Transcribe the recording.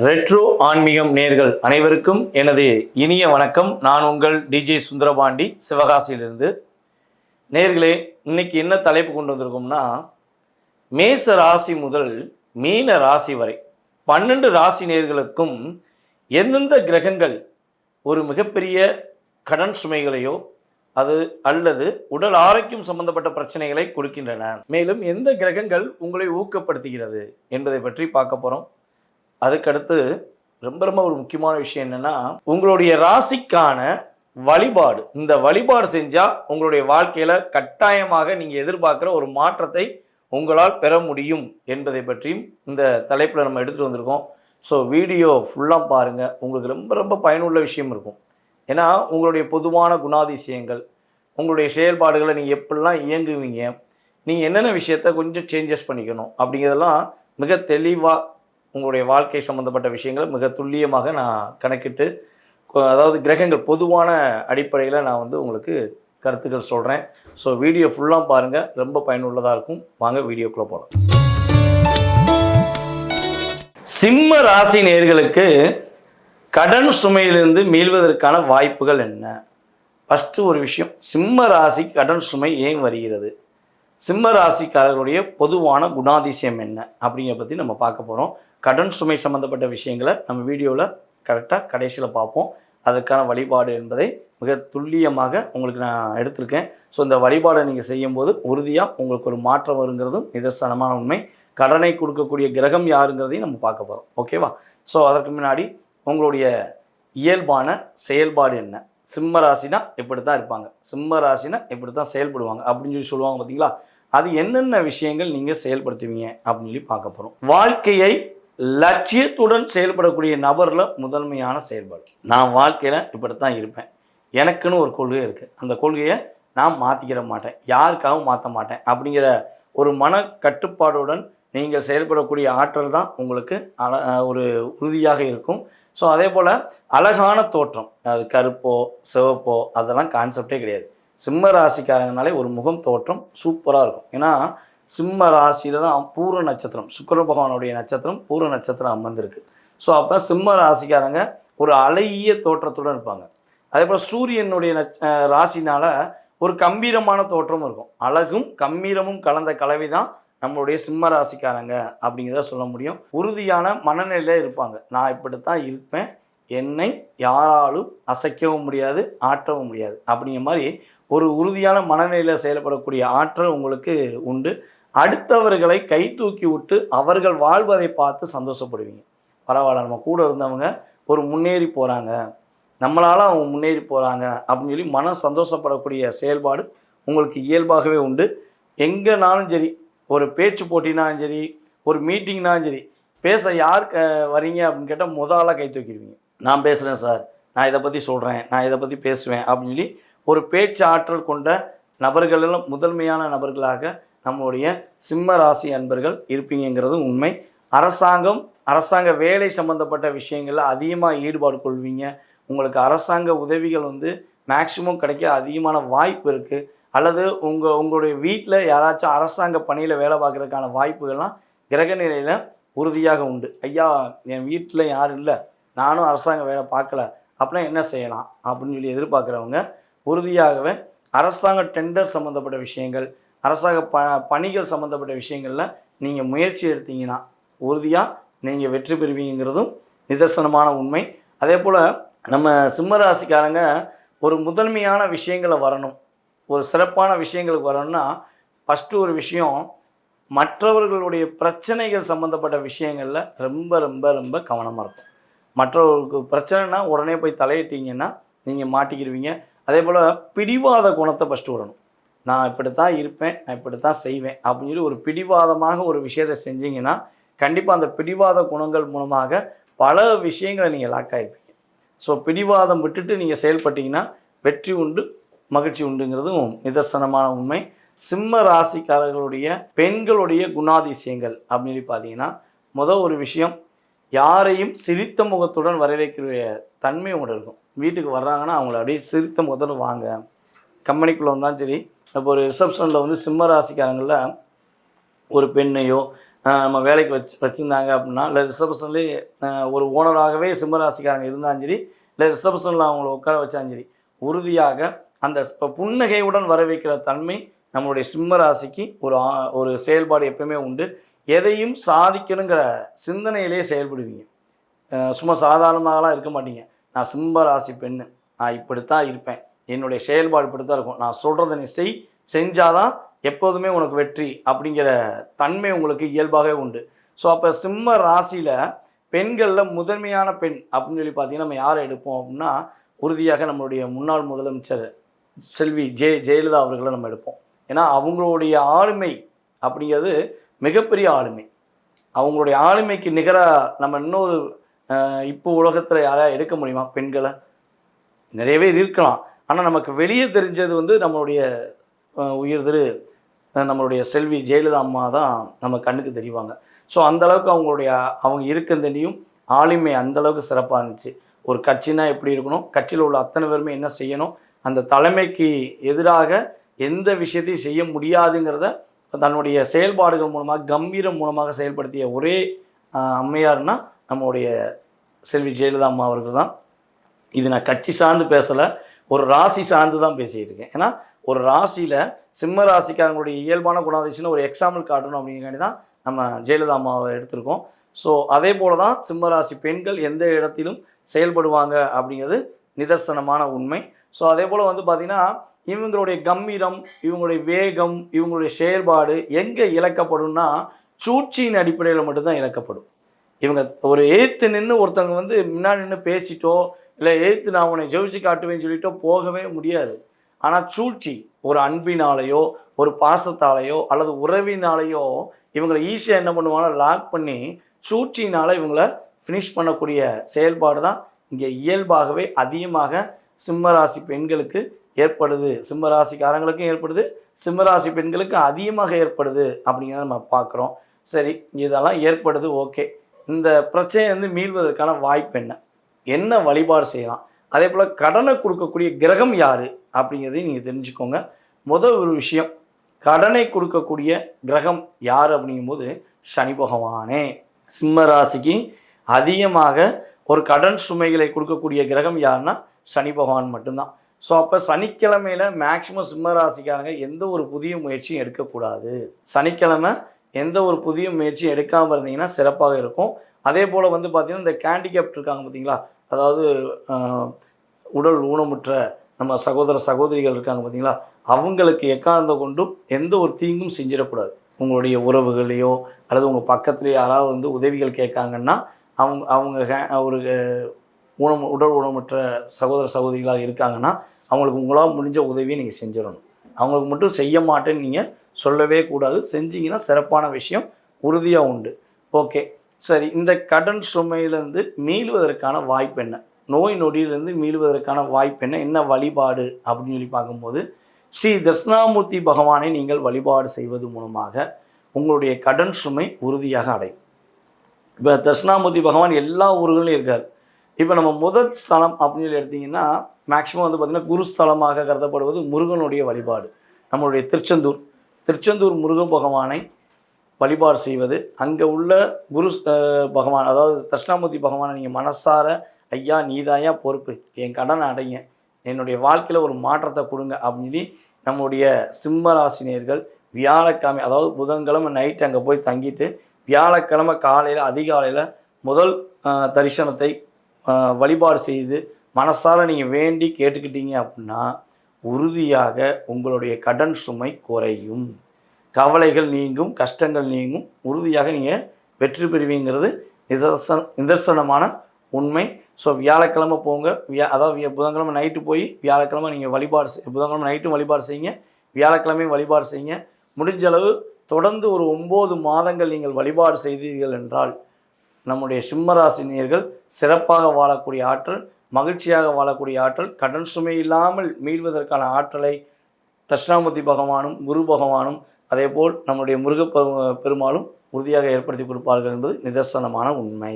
Retro ஆன்மீகம் நேர்கள் அனைவருக்கும் எனது இனிய வணக்கம். நான் உங்கள் டிஜே சுந்தரபாண்டி, சிவகாசியிலிருந்து. நேர்களே, இன்னைக்கு என்ன தலைப்பு கொண்டு வந்திருக்கோம்னா, மேச ராசி முதல் மீன ராசி வரை 12 ராசி நேர்களுக்கும் எந்தெந்த கிரகங்கள் ஒரு மிகப்பெரிய கடன் சுமைகளையோ அல்லது உடல் ஆரோக்கியம் சம்பந்தப்பட்ட பிரச்சனைகளை கொடுக்கின்றன, மேலும் எந்த கிரகங்கள் உங்களை ஊக்கப்படுத்துகிறது என்பதை பற்றி பார்க்க போகிறோம். அதுக்கடுத்து ரொம்ப ரொம்ப ஒரு முக்கியமான விஷயம் என்னன்னா, உங்களுடைய ராசிக்கான வழிபாடு. இந்த வழிபாடு செஞ்சால் உங்களுடைய வாழ்க்கையில் கட்டாயமாக நீங்கள் எதிர்பார்க்குற ஒரு மாற்றத்தை உங்களால் பெற முடியும் என்பதை பற்றியும் இந்த தலைப்பில் நம்ம எடுத்துகிட்டு வந்திருக்கோம். ஸோ வீடியோ ஃபுல்லாக பாருங்கள், உங்களுக்கு ரொம்ப ரொம்ப பயனுள்ள விஷயம் இருக்கும். ஏன்னா உங்களுடைய பொதுவான குணாதிசயங்கள், உங்களுடைய செயல்பாடுகளை நீங்கள் எப்படிலாம் இயங்குவீங்க, நீங்கள் என்னென்ன விஷயத்த கொஞ்சம் சேஞ்சஸ் பண்ணிக்கணும் அப்படிங்கிறதெல்லாம் மிக தெளிவாக உங்களுடைய வாழ்க்கை சம்மந்தப்பட்ட விஷயங்களை மிக துல்லியமாக நான் கணக்கிட்டு, அதாவது கிரகங்கள் பொதுவான அடிப்படையில் நான் உங்களுக்கு கருத்துக்கள் சொல்கிறேன். ஸோ வீடியோ ஃபுல்லாக பாருங்கள், ரொம்ப பயனுள்ளதாக இருக்கும். வாங்க வீடியோக்குள்ளே போகலாம். சிம்ம ராசி நேயர்களுக்கு கடன் சுமையிலிருந்து மீள்வதற்கான வாய்ப்புகள் என்ன? ஃபஸ்ட்டு ஒரு விஷயம், சிம்ம ராசி கடன் சுமை ஏன் வருகிறது, சிம்ம ராசிக்காரர்களுடைய பொதுவான குணாதிசயம் என்ன அப்படிங்கிறத பற்றி நம்ம பார்க்க போகிறோம். கடன் சுமை சம்மந்தப்பட்ட விஷயங்களை நம்ம வீடியோவில் கரெக்டாக கடைசியில் பார்ப்போம். அதுக்கான வழிபாடு என்பதை மிக துல்லியமாக உங்களுக்கு நான் எடுத்திருக்கேன். ஸோ இந்த வழிபாடை நீங்கள் செய்யும்போது உறுதியாக உங்களுக்கு ஒரு மாற்றம் வருங்கிறதும் நிதர்சனமான உண்மை. கடனை கொடுக்கக்கூடிய கிரகம் யாருங்கிறதையும் நம்ம பார்க்க போகிறோம். ஓகேவா? ஸோ அதற்கு முன்னாடி உங்களுடைய இயல்பான செயல்பாடு என்ன, சிம்ம ராசினா இப்படி தான் இருப்பாங்க, சிம்ம ராசினா இப்படி தான் செயல்படுவாங்க அப்படின்னு சொல்லுவாங்க பார்த்தீங்களா, அது என்னென்ன விஷயங்கள் நீங்கள் செயல்படுத்துவீங்க அப்படின்னு பார்க்க போகிறோம். வாழ்க்கையை லட்சியத்துடன் செயல்படக்கூடிய நபரில் முதன்மையான செயல்பாடு, நான் வாழ்க்கையில் இப்படித்தான் இருப்பேன், எனக்குன்னு ஒரு கொள்கை இருக்குது, அந்த கொள்கையை நான் மாற்றிக்கிற மாட்டேன், யாருக்காகவும் மாற்ற மாட்டேன் அப்படிங்கிற ஒரு மன கட்டுப்பாடுடன் நீங்கள் செயல்படக்கூடிய ஆற்றல் தான் உங்களுக்கு ஒரு உறுதியாக இருக்கும். ஸோ அதே போல் அழகான தோற்றம், அது கருப்போ சிவப்போ அதெல்லாம் கான்செப்டே கிடையாது. சிம்ம ராசிக்காரங்கனாலே ஒரு முகம் தோற்றம் சூப்பராக இருக்கும். ஏன்னா சிம்ம ராசியில் தான் பூர நட்சத்திரம், சுக்கிர பகவானுடைய நட்சத்திரம் பூர நட்சத்திரம் அமர்ந்திருக்கு. ஸோ அப்போ சிம்ம ராசிக்காரங்க ஒரு அழகிய தோற்றத்துடன் இருப்பாங்க. அதே போல் சூரியனுடைய ராசினால் ஒரு கம்பீரமான தோற்றமும் இருக்கும். அழகும் கம்பீரமும் கலந்த கலவை தான் நம்மளுடைய சிம்ம ராசிக்காரங்க அப்படிங்கிறத சொல்ல முடியும். உறுதியான மனநிலையில் இருப்பாங்க. நான் இப்படித்தான் இருப்பேன், என்னை யாராலும் அசைக்கவும் முடியாது, ஆற்றவும் முடியாது அப்படிங்கிற மாதிரி ஒரு உறுதியான மனநிலையில் செயல்படக்கூடிய ஆற்றல் உங்களுக்கு உண்டு. அடுத்தவர்களை கை தூக்கி விட்டு அவர்கள் வாழ்வதை பார்த்து சந்தோஷப்படுவீங்க. பரவாயில்ல, நம்ம கூட இருந்தவங்க ஒரு முன்னேறி போகிறாங்க, நம்மளால் அவங்க முன்னேறி போகிறாங்க அப்படின்னு சொல்லி மனம் சந்தோஷப்படக்கூடிய செயல்பாடு உங்களுக்கு இயல்பாகவே உண்டு. எங்கேனாலும் சரி, ஒரு பேச்சு போட்டினாலும் சரி, ஒரு மீட்டிங்னாலும் சரி, பேச யார் வரீங்க அப்படின்னு கேட்டால் முதலாக கை தூக்கிடுவீங்க. நான் பேசுகிறேன் சார், நான் இதை பற்றி சொல்கிறேன், நான் இதை பற்றி பேசுவேன் அப்படின்னு சொல்லி ஒரு பேச்சு ஆற்றல் கொண்ட நபர்களெல்லாம் முதன்மையான நபர்களாக நம்முடைய சிம்ம ராசி அன்பர்கள் இருப்பீங்கிறது உண்மை. அரசாங்க வேலை சம்மந்தப்பட்ட விஷயங்களில் அதிகமாக ஈடுபாடு கொள்வீங்க. உங்களுக்கு அரசாங்க உதவிகள் மேக்சிமம் கிடைக்க அதிகமான வாய்ப்பு இருக்குது. அல்லது உங்களுடைய வீட்டில் யாராச்சும் அரசாங்க பணியில் வேலை பார்க்குறதுக்கான வாய்ப்புகள்லாம் கிரக நிலையில் உறுதியாக உண்டு. ஐயா, என் வீட்டில் யாரும் இல்லை, நானும் அரசாங்க வேலை பார்க்கல, அப்படின்னா என்ன செய்யலாம் அப்படின்னு சொல்லி எதிர்பார்க்குறவங்க உறுதியாகவே அரசாங்க டெண்டர் சம்மந்தப்பட்ட விஷயங்கள், அரசாங்க பணிகள் சம்மந்தப்பட்ட விஷயங்களில் நீங்கள் முயற்சி எடுத்தீங்கன்னா உறுதியாக நீங்கள் வெற்றி பெறுவீங்கிறதும் நிதர்சனமான உண்மை. அதே போல் நம்ம சிம்மராசிக்காரங்க ஒரு முதன்மையான விஷயங்களை வரணும், ஒரு சிறப்பான விஷயங்களுக்கு வரணும்னா ஃபஸ்ட்டு ஒரு விஷயம், மற்றவர்களுடைய பிரச்சனைகள் சம்மந்தப்பட்ட விஷயங்களில் ரொம்ப ரொம்ப ரொம்ப கவனமாக இருக்கும். மற்றவர்களுக்கு பிரச்சனைனா உடனே போய் தலையிட்டீங்கன்னா நீங்கள் மாட்டிக்கிடுவீங்க. அதே போல் பிடிவாத குணத்தை ஃபஸ்ட்டு வரணும். நான் இப்படி தான் இருப்பேன், நான் இப்படி தான் செய்வேன் அப்படின்னு சொல்லி ஒரு பிடிவாதமாக ஒரு விஷயத்தை செஞ்சீங்கன்னா கண்டிப்பாக அந்த பிடிவாத குணங்கள் மூலமாக பல விஷயங்களை நீங்கள் லாக் ஆகிருப்பீங்க. ஸோ பிடிவாதம் விட்டுட்டு நீங்கள் செயல்பட்டீங்கன்னா வெற்றி உண்டு, மகிழ்ச்சி உண்டுங்கிறதும் நிதர்சனமான உண்மை. சிம்ம ராசிக்காரர்களுடைய பெண்களுடைய குணாதிசயங்கள் அப்படின்னு பார்த்தீங்கன்னா, ஒரு விஷயம், யாரையும் சிரித்த முகத்துடன் வரவேற்கிற தன்மை உங்கள்கிட்ட இருக்கும். வீட்டுக்கு வர்றாங்கன்னா அவங்கள அப்படியே சிரித்த முகத்துடன் வாங்க, கம்பெனிக்குள்ளே வந்தாலும் சரி. இப்போ ஒரு ரிசப்ஷனில் சிம்ம ராசிக்காரங்களில் ஒரு பெண்ணையோ நம்ம வேலைக்கு வச்சுருந்தாங்க அப்படின்னா, இல்லை ரிசப்ஷன்லேயே ஒரு ஓனராகவே சிம்மராசிக்காரங்க இருந்தாலும் சரி, இல்லை ரிசப்ஷனில் அவங்கள உட்கார வச்சாலும் சரி, உறுதியாக அந்த புன்னகையுடன் வர வைக்கிற தன்மை நம்மளுடைய சிம்ம ராசிக்கு ஒரு செயல்பாடு எப்பவுமே உண்டு. எதையும் சாதிக்கணுங்கிற சிந்தனையிலே செயல்படுவீங்க. சும்மா சாதாரணமாகலாம் இருக்க மாட்டீங்க. நான் சிம்ம ராசி பெண்ணு, நான் இப்படித்தான் இருப்பேன், என்னுடைய செயல்பாடு இப்படித்தான் இருக்கும், நான் சொல்கிறத நீ செஞ்சாதான் எப்போதுமே உனக்கு வெற்றி அப்படிங்கிற தன்மை உங்களுக்கு இயல்பாகவே உண்டு. ஸோ அப்போ சிம்ம ராசியில் பெண்களில் முதன்மையான பெண் அப்படின்னு சொல்லி பார்த்தீங்கன்னா நம்ம யாரை எடுப்போம் அப்படின்னா, உறுதியாக நம்மளுடைய முன்னாள் முதலமைச்சர் செல்வி ஜெயலலிதா அவர்களை நம்ம எடுப்போம். ஏன்னா அவங்களுடைய ஆளுமை அப்படிங்கிறது மிகப்பெரிய ஆளுமை. அவங்களுடைய ஆளுமைக்கு நிகராக நம்ம இன்னொரு இப்போ உலகத்தில் யாராவது எடுக்க முடியுமா பெண்களை? நிறைய பேர் இருக்கலாம். ஆனால் நமக்கு வெளியே தெரிஞ்சது வந்து நம்மளுடைய உயர்திரு நம்மளுடைய செல்வி ஜெயலலிதா அம்மா தான் நம்ம கண்ணுக்கு தெரிவாங்க. ஸோ அந்தளவுக்கு அவங்க இருக்கிறதையும் ஆளுமை அந்தளவுக்கு சிறப்பாக இருந்துச்சு. ஒரு கட்சினா எப்படி இருக்கணும், கட்சியில் உள்ள அத்தனை பேருமே என்ன செய்யணும், அந்த தலைமைக்கு எதிராக எந்த விஷயத்தையும் செய்ய முடியாதுங்கிறத தன்னுடைய செயல்பாடுகள் மூலமாக கம்பீரம் மூலமாக செயல்படுத்திய ஒரே அம்மையார்னா நம்மளுடைய செல்வி ஜெயலலிதா அம்மா அவர்கள் தான். இது நான் கட்சி சார்ந்து பேசலை, ஒரு ராசி சார்ந்து தான் பேசிகிட்டு இருக்கேன். ஏன்னா ஒரு ராசியில் சிம்ம ராசிக்காரங்களுடைய இயல்பான குணாதிசயம் ஒரு எக்ஸாம்பிள் காட்டணும் அப்படிங்காண்டி தான் நம்ம ஜெயலலிதா அம்மாவை எடுத்திருக்கோம். ஸோ அதே போல் தான் சிம்ம ராசி பெண்கள் எந்த இடத்திலும் செயல்படுவாங்க அப்படிங்கிறது நிதர்சனமான உண்மை. ஸோ அதே போல் வந்து பார்த்திங்கன்னா இவங்களுடைய கம்பீரம், இவங்களுடைய வேகம், இவங்களுடைய செயல்பாடு எங்கே இழக்கப்படும்னா சூழ்ச்சியின் அடிப்படையில் மட்டும்தான் இழக்கப்படும். இவங்க ஒரு எதிர்த்து நின்று ஒருத்தவங்க வந்து முன்னாடி நின்று பேசிட்டோ இல்லை எதிர்த்து நான் உன்னை ஜெயிச்சு காட்டுவேன்னு சொல்லிட்டோ போகவே முடியாது. ஆனால் சூழ்ச்சி ஒரு அன்பினாலேயோ ஒரு பாசத்தாலேயோ அல்லது உறவினாலேயோ இவங்களை ஈஸியாக என்ன பண்ணுவாங்க, லாக் பண்ணி சூழ்ச்சியினால் இவங்களை ஃபினிஷ் பண்ணக்கூடிய செயல்பாடு தான் இங்கே இயல்பாகவே அதிகமாக சிம்மராசி பெண்களுக்கு ஏற்படுது. சிம்மராசிக்காரங்களுக்கும் ஏற்படுது, சிம்மராசி பெண்களுக்கு அதிகமாக ஏற்படுது அப்படிங்கிறத நம்ம பார்க்குறோம். சரி, இதெல்லாம் ஏற்படுது, ஓகே. இந்த பிரச்சனை வந்து மீள்வதற்கான வாய்ப்பு என்ன வழிபாடு செய்யலாம், அதே போல் கடனை கொடுக்கக்கூடிய கிரகம் யார் அப்படிங்கிறதையும் நீங்கள் தெரிஞ்சுக்கோங்க. முதல் ஒரு விஷயம், கடனை கொடுக்கக்கூடிய கிரகம் யார் அப்படிங்கும்போது சனி பகவானே. சிம்ம ராசிக்கு அதிகமாக ஒரு கடன் சுமைகளை கொடுக்கக்கூடிய கிரகம் யாருன்னா சனி பகவான் மட்டும்தான். ஸோ அப்போ சனிக்கிழமையில் மேக்சிமம் சிம்ம ராசிக்காரங்க எந்த ஒரு புதிய முயற்சியும் எடுக்கக்கூடாது. சனிக்கிழமை எந்த ஒரு புதிய முயற்சியும் எடுக்காமல் இருந்தீங்கன்னா சிறப்பாக இருக்கும். அதே போல் வந்து பார்த்திங்கன்னா இந்த கேண்டிகேப்ட் இருக்காங்க பார்த்தீங்களா, அதாவது உடல் ஊனமுற்ற நம்ம சகோதரிகள் இருக்காங்க பார்த்தீங்களா, அவங்களுக்கு எக்காரணத்தை கொண்டும் எந்த ஒரு தீங்கும் செஞ்சிடக்கூடாது. உங்களுடைய உறவுகளையோ அல்லது உங்கள் பக்கத்துலேயே யாராவது வந்து உதவிகள் கேட்காங்கன்னா அவங்க ஒரு உடல் ஊனமுற்ற சகோதரிகளாக இருக்காங்கன்னா அவங்களுக்கு உங்களால் முடிஞ்ச உதவியை நீங்கள் செஞ்சிடணும். அவங்களுக்கு மட்டும் செய்ய மாட்டேன்னு நீங்கள் சொல்லவே கூடாது. செஞ்சீங்கன்னா சிறப்பான விஷயம் உறுதியாக உண்டு. ஓகே, சரி. இந்த கடன் சுமையிலேருந்து மீள்வதற்கான வாய்ப்பு என்ன, நோய் நொடியிலேருந்து மீள்வதற்கான வாய்ப்பு என்ன வழிபாடு அப்படின்னு சொல்லி பார்க்கும்போது ஸ்ரீ தட்சிணாமூர்த்தி பகவானை நீங்கள் வழிபாடு செய்வது மூலமாக உங்களுடைய கடன் சுமை உறுதியாக அடையும். இப்போ தட்சிணாமூர்த்தி பகவான் எல்லா ஊர்களையும் இருக்கார். இப்போ நம்ம முதல் ஸ்தலம் அப்படின்னு சொல்லி எடுத்திங்கன்னா மேக்சிமம் வந்து பார்த்திங்கன்னா குருஸ்தலமாக கருதப்படுவது முருகனுடைய வழிபாடு. நம்மளுடைய திருச்செந்தூர் முருகன் பகவானை வழிபாடு செய்வது, அங்கே உள்ள குரு பகவான் அதாவது தட்சிணாமூர்த்தி பகவானை நீங்கள் மனசார ஐயா நீதாயா பொறுப்பு, என் கடனை அடைங்க, என்னுடைய வாழ்க்கையில் ஒரு மாற்றத்தை கொடுங்க அப்படின்னு சொல்லி நம்முடைய சிம்மராசினியர்கள் வியாழக்கிழமை அதாவது புதன்கிழமை நைட்டு அங்கே போய் தங்கிட்டு வியாழக்கிழமை காலையில் அதிகாலையில் முதல் தரிசனத்தை வழிபாடு செய்து மனசார நீங்கள் வேண்டி கேட்டுக்கிட்டீங்க அப்படின்னா உறுதியாக உங்களுடைய கடன் சுமை குறையும், கவலைகள் நீங்கும், கஷ்டங்கள் நீங்கும், உறுதியாக நீங்கள் வெற்றி பெறுவீங்கிறது நிதர்சனமான உண்மை. ஸோ வியாழக்கிழமை போங்க, அதாவது புதன்கிழமை நைட்டு போய் வியாழக்கிழமை நீங்கள் புதன்கிழமை நைட்டும் வழிபாடு செய்யுங்க, வியாழக்கிழமையும் வழிபாடு செய்யுங்க. முடிஞ்சளவு தொடர்ந்து ஒரு 9 மாதங்கள் நீங்கள் வழிபாடு செய்தீர்கள் என்றால் நம்முடைய சிம்மராசினியர்கள் சிறப்பாக வாழக்கூடிய ஆற்றல், மகிழ்ச்சியாக வாழக்கூடிய ஆற்றல், கடன் சுமை இல்லாமல் மீள்வதற்கான ஆற்றலை தட்சிணாமூர்த்தி பகவானும் குரு பகவானும் அதேபோல் நம்முடைய பெருமாளும் உறுதியாக ஏற்படுத்தி கொடுப்பார்கள் என்பது நிதர்சனமான உண்மை.